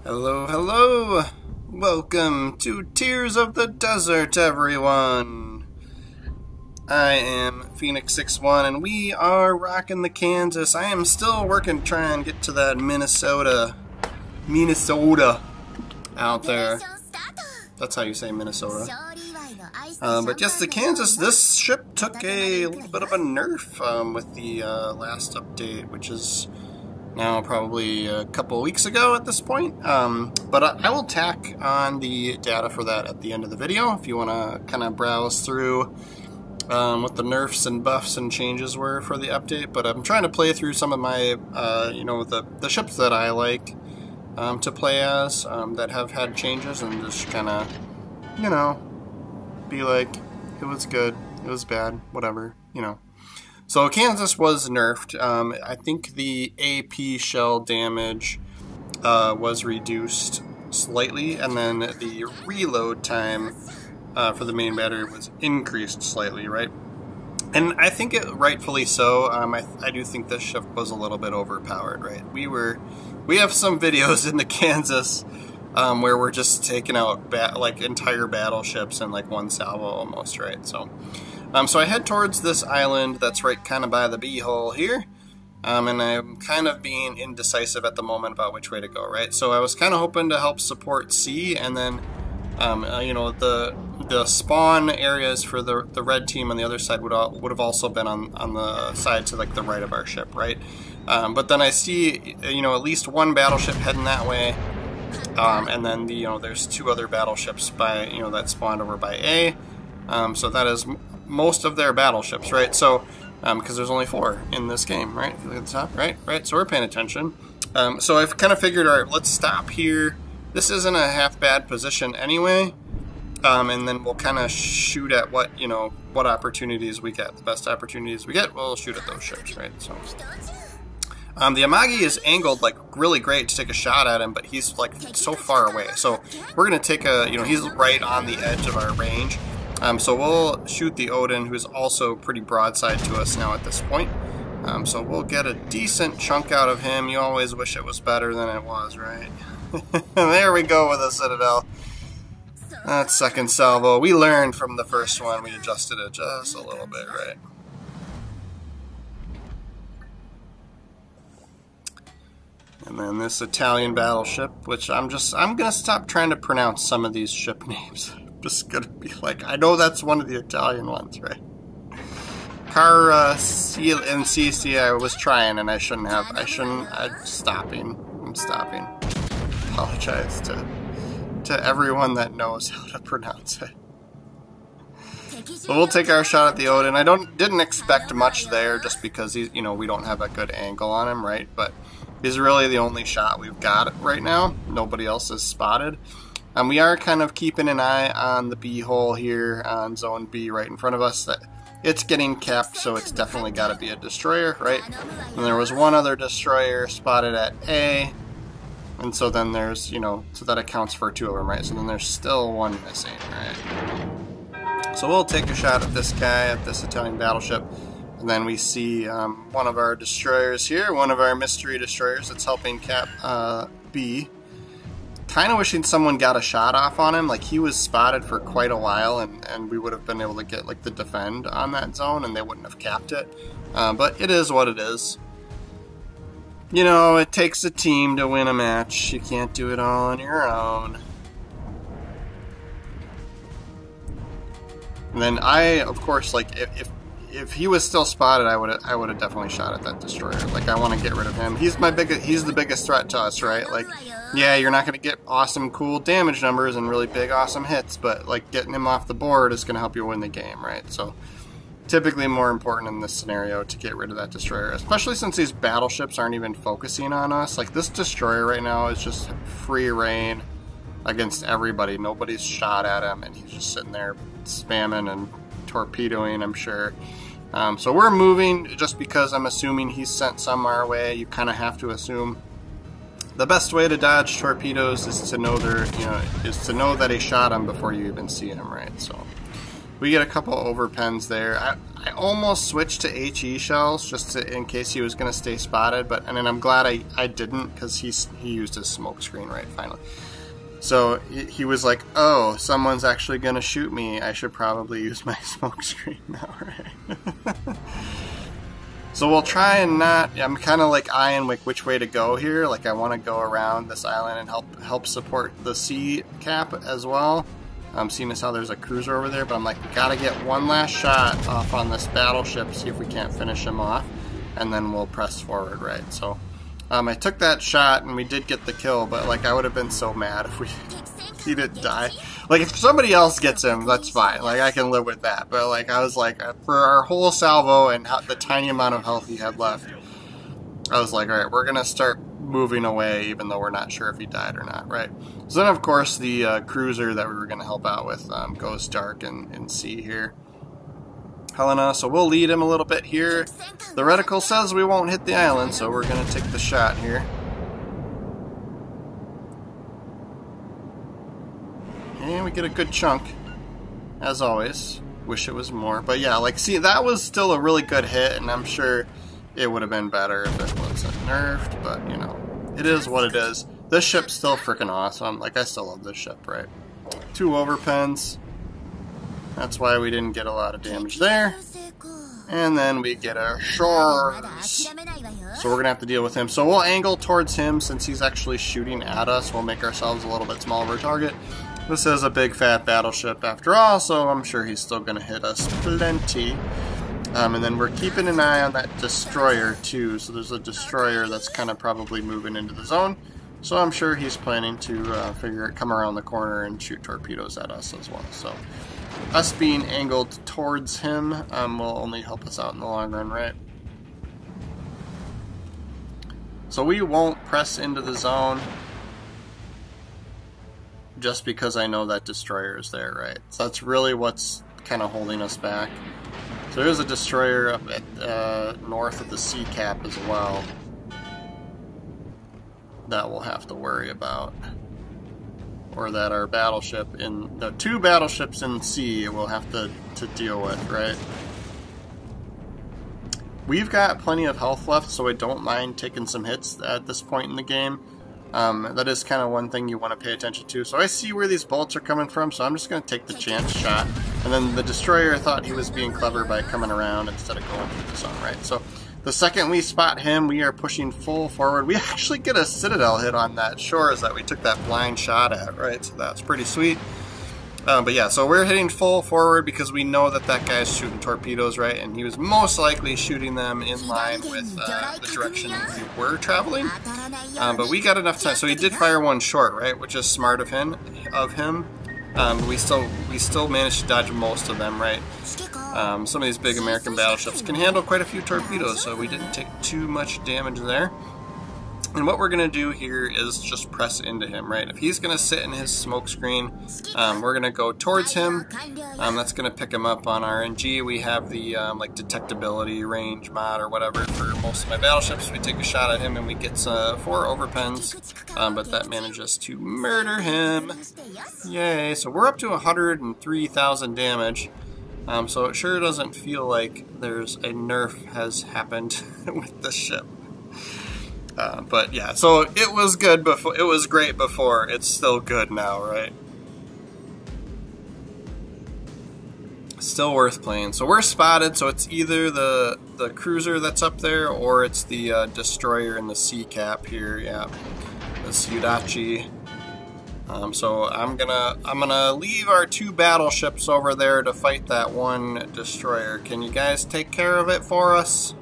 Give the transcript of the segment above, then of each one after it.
Hello, hello! Welcome to Tears of the Desert, everyone! I am Phoenix61 and we are rocking the Kansas. I am still working trying to get to that Minnesota out there. That's how you say Minnesota. But yes, the Kansas, this ship took a little bit of a nerf with the last update, which is now probably a couple of weeks ago at this point. But I will tack on the data for that at the end of the video if you want to kind of browse through what the nerfs and buffs and changes were for the update. But I'm trying to play through some of my, the ships that I like to play as that have had changes and just kind of, be like, it was good, it was bad, whatever, So Kansas was nerfed. I think the AP shell damage was reduced slightly, and then the reload time for the main battery was increased slightly, right? And I think it rightfully so. I do think this ship was a little bit overpowered, right? We have some videos in the Kansas where we're just taking out entire battleships in like one salvo almost, right? So I head towards this island that's right kind of by the B-hole here, and I'm kind of being indecisive at the moment about which way to go, right? So I was kind of hoping to help support C, and then the spawn areas for the red team on the other side would have also been on the side to like the right of our ship, right? But then I see at least one battleship heading that way, and then there's two other battleships by that spawned over by A. So that is most of their battleships, right? So because there's only 4 in this game, right? If you look at the top, right. So we're paying attention. So I've kind of figured, all right, let's stop here. This isn't a half bad position anyway. And then we'll kind of shoot at what opportunities we get. The best opportunities we get, we'll shoot at those ships, right? So the Amagi is angled like really great to take a shot at him, but he's like so far away. So we're gonna take a, he's right on the edge of our range. So we'll shoot the Odin, who's also pretty broadside to us now at this point. So we'll get a decent chunk out of him. You always wish it was better than it was, right? There we go with a Citadel. That second salvo, we learned from the first one. We adjusted it just a little bit, right? And then this Italian battleship, which I'm gonna stop trying to pronounce some of these ship names. I'm just gonna be like, I know that's one of the Italian ones, right? CC, I was trying and I shouldn't have. I'm stopping. Apologize to everyone that knows how to pronounce it. So we'll take our shot at the Odin. I didn't expect much there just because he's, we don't have a good angle on him, right? But he's really the only shot we've got right now. Nobody else is spotted. We are kind of keeping an eye on the B hole here on zone B right in front of us. That it's getting capped, so it's definitely got to be a destroyer, right? And there was one other destroyer spotted at A. And so then there's, so that accounts for 2 of them, right? So then there's still one missing, right? So we'll take a shot at this guy, at this Italian battleship. And then we see one of our destroyers here, one of our mystery destroyers that's helping cap B. Kind of wishing someone got a shot off on him. Like, he was spotted for quite a while, and we would have been able to get, like, the defend on that zone, and they wouldn't have capped it. But it is what it is. It takes a team to win a match. You can't do it all on your own. And then I, of course, like, if he was still spotted, I would have definitely shot at that destroyer. Like, I want to get rid of him. He's the biggest threat to us, right? Like, yeah, you're not going to get awesome, cool damage numbers and really big, awesome hits, but like getting him off the board is going to help you win the game, right? So typically more important in this scenario to get rid of that destroyer, especially since these battleships aren't even focusing on us. Like, this destroyer right now is just free reign against everybody. Nobody's shot at him, and he's just sitting there spamming and torpedoing, I'm sure. So we're moving just because I'm assuming he's sent some our way. You kind of have to assume. The best way to dodge torpedoes is to know that he shot him before you even see him, right? So We get a couple overpens there. I almost switched to HE shells just in case he was going to stay spotted, and then I'm glad I didn't, because he used his smoke screen right finally. So he was like, oh, someone's actually going to shoot me. I should probably use my smoke screen now, right? So we'll try and not... I'm kind of like eyeing like which way to go here. Like I want to go around this island and help support the sea cap as well. Seeing as how there's a cruiser over there, but I'm like, we gotta get one last shot off on this battleship, see if we can't finish him off, and then we'll press forward, right? So I took that shot and we did get the kill, but like I would have been so mad if he didn't die. Like if somebody else gets him, that's fine. Like I can live with that. But like I was like, for our whole salvo and the tiny amount of health he had left, I was like, all right, we're gonna start moving away, even though we're not sure if he died or not, right? So then, of course, the cruiser that we were going to help out with goes dark in sea here. Helena, so we'll lead him a little bit here. The reticle says we won't hit the island, so we're going to take the shot here. And we get a good chunk, as always. Wish it was more. But yeah, like, see, that was still a really good hit, and I'm sure it would have been better if it wasn't nerfed, but, you know, it is what it is. This ship's still freaking awesome. Like, I still love this ship, right? 2 overpens. That's why we didn't get a lot of damage there. And then we get our shores. So we're going to have to deal with him. So we'll angle towards him since he's actually shooting at us. We'll make ourselves a little bit smaller of a target. This is a big fat battleship after all, so I'm sure he's still going to hit us plenty. And then we're keeping an eye on that destroyer too. So there's a destroyer that's kind of probably moving into the zone. So I'm sure he's planning to come around the corner and shoot torpedoes at us as well. So us being angled towards him will only help us out in the long run, right? So we won't press into the zone just because I know that destroyer is there, right? So that's really what's kind of holding us back. So there's a destroyer up at north of the sea cap as well that we'll have to worry about, or that our battleship in the 2 battleships in sea will have to deal with, right? We've got plenty of health left, so I don't mind taking some hits at this point in the game. That is kind of one thing you want to pay attention to. So I see where these bullets are coming from, so I'm just going to take the chance shot. And then the destroyer thought he was being clever by coming around instead of going through the zone, right? So the second we spot him, we are pushing full forward. We actually get a Citadel hit on that shores that we took that blind shot at, right? So that's pretty sweet. But yeah, so we're hitting full forward because we know that that guy's shooting torpedoes, right? And he was most likely shooting them in line with the direction we were traveling. But we got enough time. So he did fire one short, right? Which is smart of him. We still managed to dodge most of them, right? Some of these big American battleships can handle quite a few torpedoes, so we didn't take too much damage there. And what we're going to do here is just press into him, right? If he's going to sit in his smoke screen, we're going to go towards him. That's going to pick him up on RNG. We have the like detectability range mod or whatever for most of my battleships. We take a shot at him and we get 4 overpens, but that manages to murder him. Yay! So we're up to 103,000 damage. So it sure doesn't feel like there's a nerf has happened with the ship. But yeah, so it was good before. It was great before. It's still good now, right? Still worth playing. So we're spotted. So it's either the cruiser that's up there, or it's the destroyer in the sea cap here. Yeah, the Sudachi. So I'm gonna leave our 2 battleships over there to fight that one destroyer. Can you guys take care of it for us?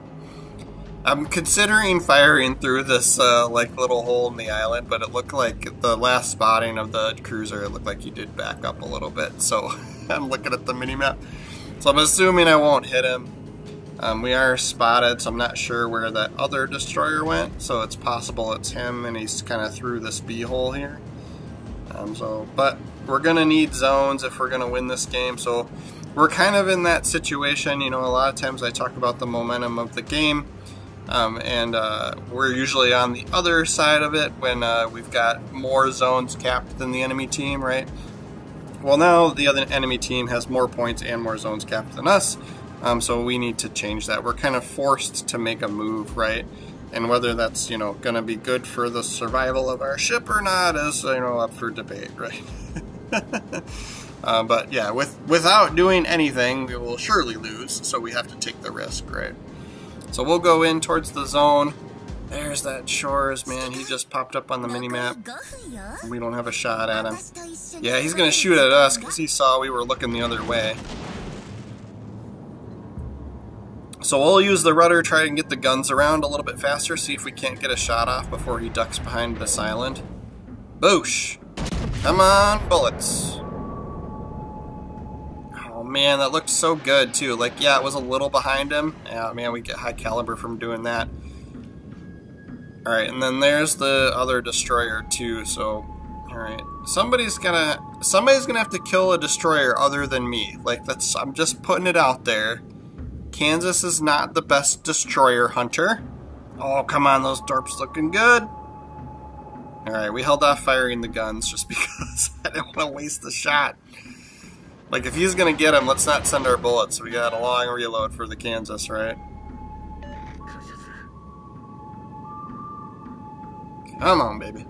I'm considering firing through this like little hole in the island, but it looked like the last spotting of the cruiser, it looked like he did back up a little bit. So I'm looking at the mini-map. So I'm assuming I won't hit him. We are spotted, so I'm not sure where that other destroyer went. So it's possible it's him and he's kind of through this B-hole here. But we're going to need zones if we're going to win this game. So we're kind of in that situation. You know, a lot of times I talk about the momentum of the game. We're usually on the other side of it when we've got more zones capped than the enemy team, right? Well, now the other enemy team has more points and more zones capped than us, so we need to change that. We're kind of forced to make a move, right? And whether that's, you know, going to be good for the survival of our ship or not is, you know, up for debate, right? But yeah, without doing anything, we will surely lose, so we have to take the risk, right? So we'll go in towards the zone. There's that Shores, man. He just popped up on the minimap. We don't have a shot at him. Yeah, he's going to shoot at us because he saw we were looking the other way. So we'll use the rudder, try and get the guns around a little bit faster, see if we can't get a shot off before he ducks behind this island. Boosh! Come on, bullets. Oh man, that looked so good too. Like, yeah, it was a little behind him. Yeah, man, we get high caliber from doing that. Alright, and then there's the other destroyer too, so alright. Somebody's gonna have to kill a destroyer other than me. Like, I'm just putting it out there. Kansas is not the best destroyer hunter. Oh, come on, those dorps looking good. Alright, we held off firing the guns just because I didn't want to waste the shot. Like, if he's going to get him, let's not send our bullets. We got a long reload for the Kansas, right? Come on, baby.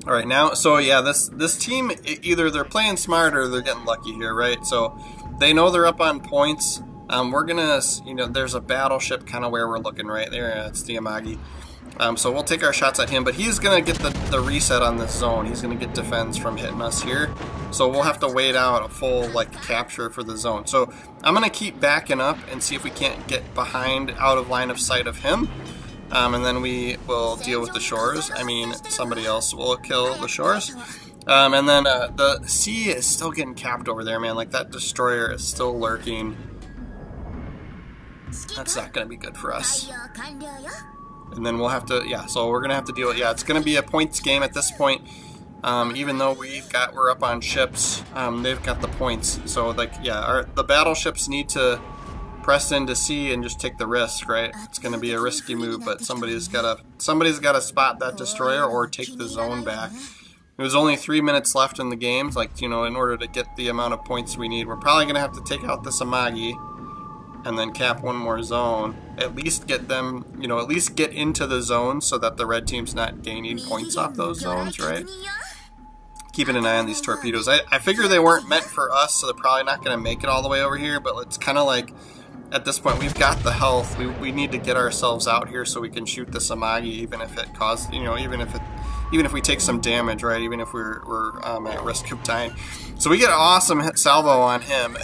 Alright, now, so yeah, this team, either they're playing smart or they're getting lucky here, right? So they know they're up on points. We're gonna, you know, there's a battleship kind of where we're looking right there. It's the Amagi. So we'll take our shots at him, but he's gonna get the reset on this zone. He's gonna get defense from hitting us here. So we'll have to wait out a full like capture for the zone. So I'm gonna keep backing up and see if we can't get behind out of line of sight of him. And then we will deal with the Shores. I mean, somebody else will kill the Shores. And then the sea is still getting capped over there, man. Like, that destroyer is still lurking. That's not going to be good for us. And then we'll have to, yeah, so we're going to have to deal with, yeah, it's going to be a points game at this point. Even though we're up on ships, they've got the points. So, like, yeah, the battleships need to press into sea and just take the risk, right? It's going to be a risky move, but somebody's got to spot that destroyer or take the zone back. It was only 3 minutes left in the game. Like, you know, in order to get the amount of points we need, we're probably going to have to take out this Amagi and then cap one more zone. At least get them, you know, at least get into the zone so that the red team's not gaining points off those zones, right? Keeping an eye on these torpedoes. I figure they weren't meant for us, so they're probably not going to make it all the way over here, but it's kind of like, at this point, we've got the health. We need to get ourselves out here so we can shoot this Amagi, even if it caused, you know, even if we take some damage, right? Even if we're at risk of dying. So we get an awesome hit salvo on him,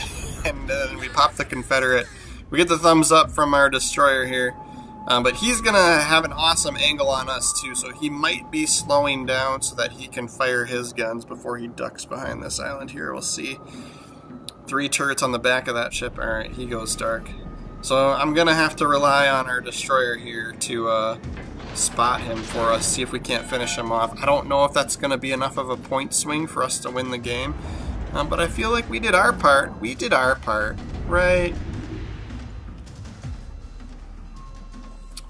and we pop the Confederate. We get the thumbs up from our destroyer here, but he's gonna have an awesome angle on us too. So he might be slowing down so that he can fire his guns before he ducks behind this island here. We'll see. 3 turrets on the back of that ship. Alright, he goes dark. So I'm going to have to rely on our destroyer here to spot him for us, see if we can't finish him off. I don't know if that's going to be enough of a point swing for us to win the game, but I feel like we did our part. We did our part, right?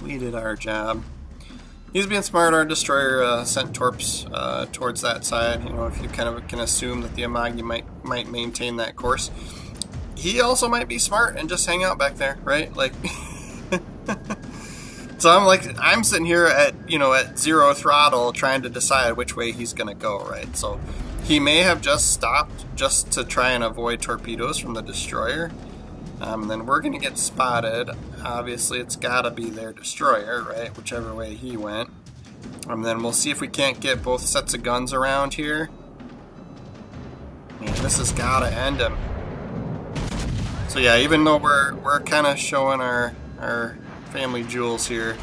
We did our job. He's being smart. Our destroyer sent torps towards that side. You know, if you kind of can assume that the Amagi might maintain that course. He also might be smart and just hang out back there, right? Like, so I'm sitting here at, you know, at 0 throttle trying to decide which way he's gonna go, right? So he may have just stopped just to try and avoid torpedoes from the destroyer. And then we're gonna get spotted. Obviously, it's gotta be their destroyer, right? Whichever way he went. And then we'll see if we can't get both sets of guns around here. Man, this has gotta end him. So yeah, even though we're kind of showing our family jewels here,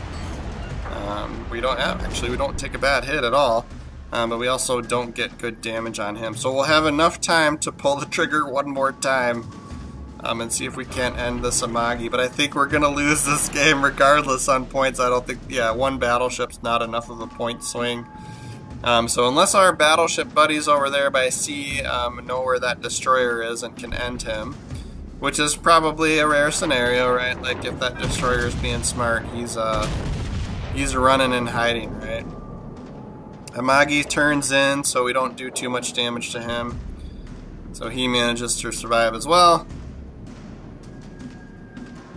we don't take a bad hit at all. But we also don't get good damage on him. So we'll have enough time to pull the trigger one more time. And see if we can't end this Amagi. But I think we're going to lose this game regardless on points. I don't think, yeah, 1 battleship's not enough of a point swing. So unless our battleship buddies over there by sea know where that destroyer is and can end him, which is probably a rare scenario, right? Like, if that destroyer is being smart, he's running and hiding, right? Amagi turns in, so we don't do too much damage to him. So he manages to survive as well.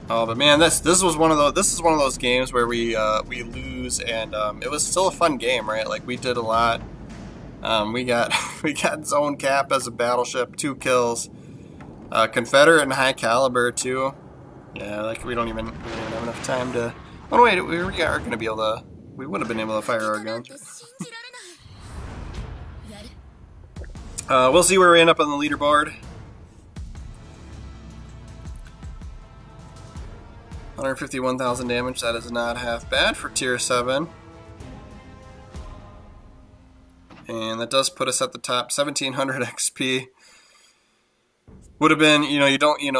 Oh, but man, this is one of those games where we lose, and it was still a fun game, right? Like, we did a lot. We got zone cap as a battleship, 2 kills. Confederate and high caliber too. Yeah, like we don't even have enough time to. Oh wait, we are going to be able to. We would have been able to fire our guns. We'll see where we end up on the leaderboard. 151,000 damage. That is not half bad for tier 7. And that does put us at the top. 1,700 XP. Would have been,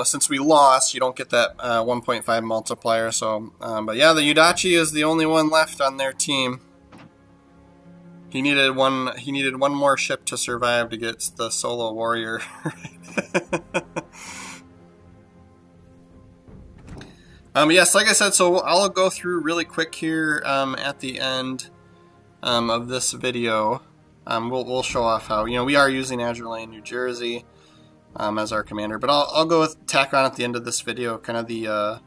since we lost, you don't get that 1.5 multiplier. So, but yeah, the Udachi is the only one left on their team. He needed one more ship to survive to get the solo warrior. Yes, like I said, so I'll go through really quick here at the end of this video. We'll show off how, we are using Azure Lane, New Jersey as our commander, but I'll go with tack on at the end of this video, kind of the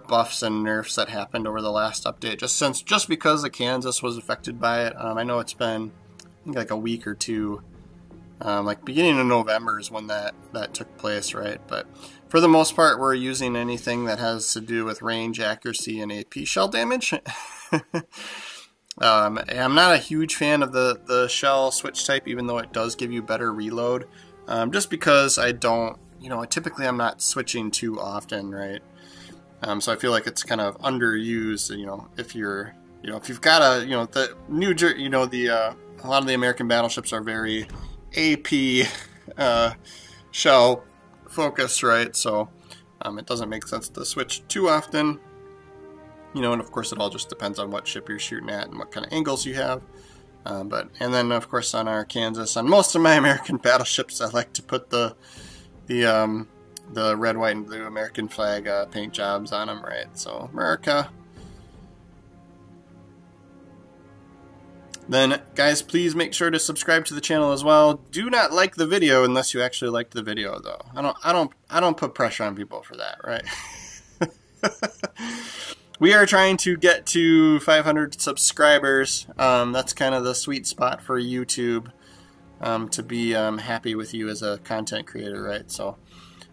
buffs and nerfs that happened over the last update, just because the Kansas was affected by it. I know it's been, I think, like a week or two, like beginning of November is when that took place, right? But for the most part, we're using anything that has to do with range, accuracy, and AP shell damage. I'm not a huge fan of the shell switch type, even though it does give you better reload. Just because I don't, typically I'm not switching too often, right? So I feel like it's kind of underused, if you've got a, a lot of the American battleships are very AP shell focused, right? So it doesn't make sense to switch too often. And of course it all just depends on what ship you're shooting at and what kind of angles you have. And then of course on our Kansas, on most of my American battleships, I like to put the red, white, and blue American flag paint jobs on them, right? So America. Then guys, please make sure to subscribe to the channel as well. Do not like the video unless you actually liked the video, though. I don't put pressure on people for that, right? We are trying to get to 500 subscribers. That's kind of the sweet spot for YouTube, to be happy with you as a content creator, right? So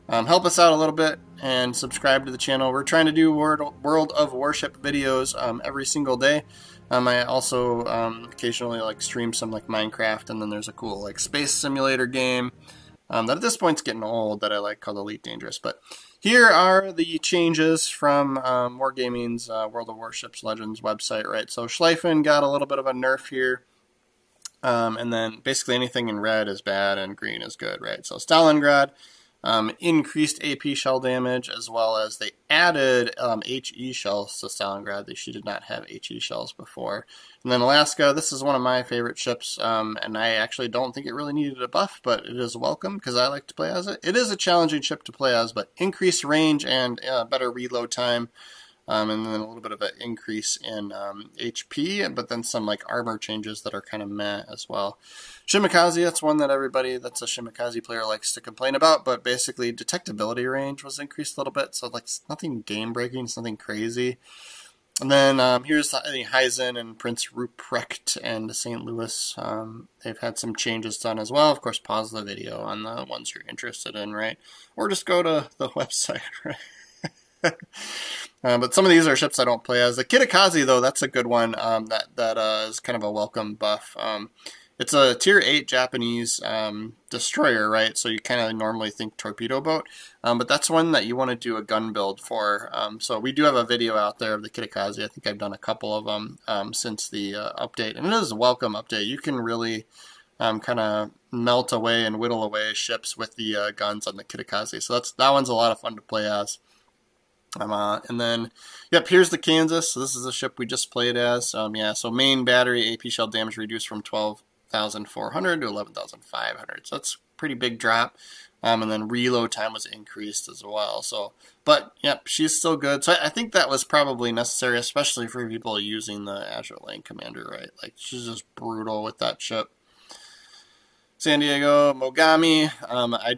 help us out a little bit and subscribe to the channel. We're trying to do World of Warship videos every single day. I also occasionally stream some Minecraft, and then there's a cool space simulator game that at this point is getting old that I like, called Elite Dangerous. But here are the changes from Wargaming's World of Warships Legends website, right? So Schleifen got a little bit of a nerf here, and then basically anything in red is bad and green is good, right? So Stalingrad increased AP shell damage, as well as they added HE shells to Stalingrad. She did not have HE shells before. And then Alaska, this is one of my favorite ships, and I actually don't think it really needed a buff, but it is welcome because I like to play as it. It is a challenging ship to play as, but increased range and better reload time, and then a little bit of an increase in HP, but then some armor changes that are kind of meh as well. Shimakaze, that's one that everybody that's a Shimakaze player likes to complain about, but basically detectability range was increased a little bit, so nothing game breaking, it's nothing crazy. And then here's the Heisen and Prince Ruprecht and St. Louis. They've had some changes done as well. Of course, pause the video on the ones you're interested in, right? Or just go to the website, right? But some of these are ships I don't play as. The Kitakaze, though, that's a good one. That is kind of a welcome buff. It's a tier 8 Japanese destroyer, right? So you kind of normally think torpedo boat, but that's one that you want to do a gun build for. So we do have a video out there of the Kitakaze. I think I've done a couple of them since the update, and it is a welcome update. You can really kind of melt away and whittle away ships with the guns on the Kitakaze. So that one's a lot of fun to play as. And then, yep, here's the Kansas. So this is a ship we just played as. Yeah, so main battery AP shell damage reduced from 12,400 to 11,500. So that's a pretty big drop. And then reload time was increased as well. So, but yep, she's still good. So I think that was probably necessary, especially for people using the Azure Lane Commander, right? Like, she's just brutal with that ship. San Diego, Mogami. I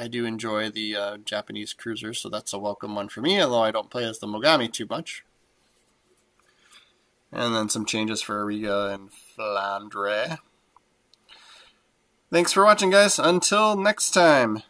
do enjoy the Japanese cruisers, so that's a welcome one for me, although I don't play as the Mogami too much. And then some changes for Riga and Flandre. Thanks for watching, guys. Until next time.